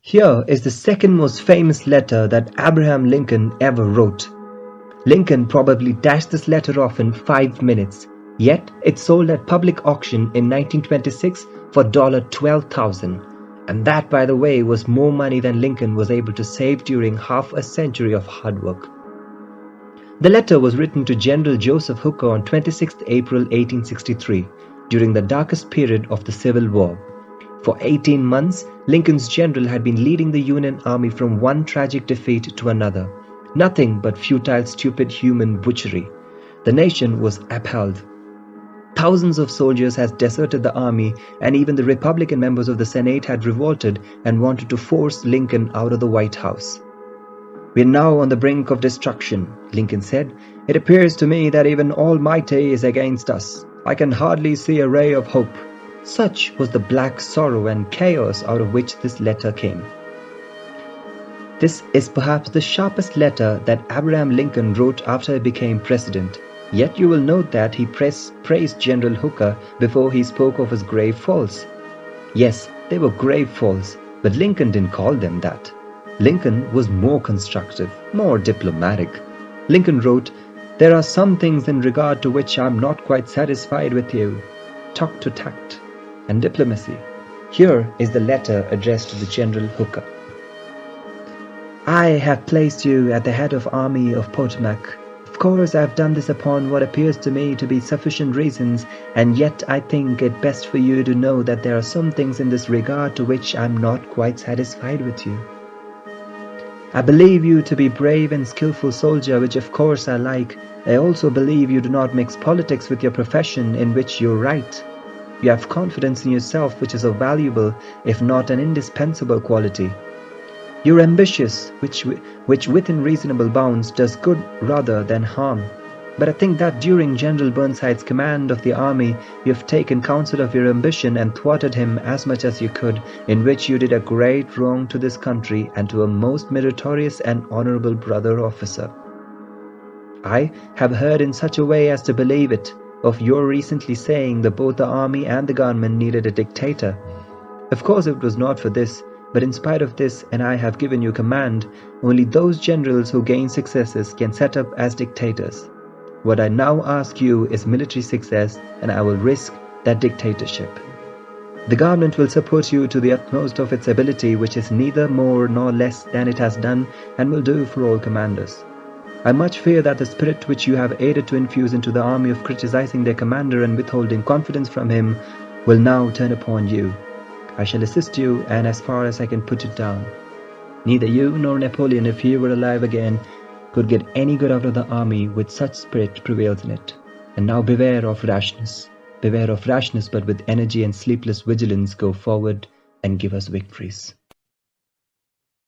Here is the second most famous letter that Abraham Lincoln ever wrote. Lincoln probably dashed this letter off in 5 minutes, yet it sold at public auction in 1926 for $12,000. And that, by the way, was more money than Lincoln was able to save during half a century of hard work. The letter was written to General Joseph Hooker on 26 April 1863, during the darkest period of the Civil War. For 18 months, Lincoln's general had been leading the Union Army from one tragic defeat to another. Nothing but futile, stupid human butchery. The nation was appalled. Thousands of soldiers had deserted the army, and even the Republican members of the Senate had revolted and wanted to force Lincoln out of the White House. "We are now on the brink of destruction," Lincoln said. "It appears to me that even Almighty is against us. I can hardly see a ray of hope." Such was the black sorrow and chaos out of which this letter came. This is perhaps the sharpest letter that Abraham Lincoln wrote after he became president. Yet you will note that he praised General Hooker before he spoke of his grave faults. Yes, they were grave faults, but Lincoln didn't call them that. Lincoln was more constructive, more diplomatic. Lincoln wrote, "There are some things in regard to which I am not quite satisfied with you. Talk to tact and diplomacy." Here is the letter addressed to the General Hooker. "I have placed you at the head of Army of Potomac. Of course, I have done this upon what appears to me to be sufficient reasons, and yet I think it best for you to know that there are some things in this regard to which I am not quite satisfied with you. I believe you to be brave and skillful soldier, which of course I like. I also believe you do not mix politics with your profession, in which you are right. You have confidence in yourself, which is a valuable, if not an indispensable quality. You are ambitious, which within reasonable bounds does good rather than harm. But I think that during General Burnside's command of the army, you have taken counsel of your ambition and thwarted him as much as you could, in which you did a great wrong to this country and to a most meritorious and honorable brother officer. I have heard in such a way as to believe it of your recently saying that both the army and the government needed a dictator. Of course it was not for this, but in spite of this, and I have given you command, only those generals who gain successes can set up as dictators. What I now ask you is military success, and I will risk that dictatorship. The government will support you to the utmost of its ability, which is neither more nor less than it has done and will do for all commanders. I much fear that the spirit which you have aided to infuse into the army of criticizing their commander and withholding confidence from him will now turn upon you. I shall assist you, and as far as I can put it down. Neither you nor Napoleon, if he were alive again, could get any good out of the army with such spirit prevails in it. And now beware of rashness. Beware of rashness, but with energy and sleepless vigilance go forward and give us victories."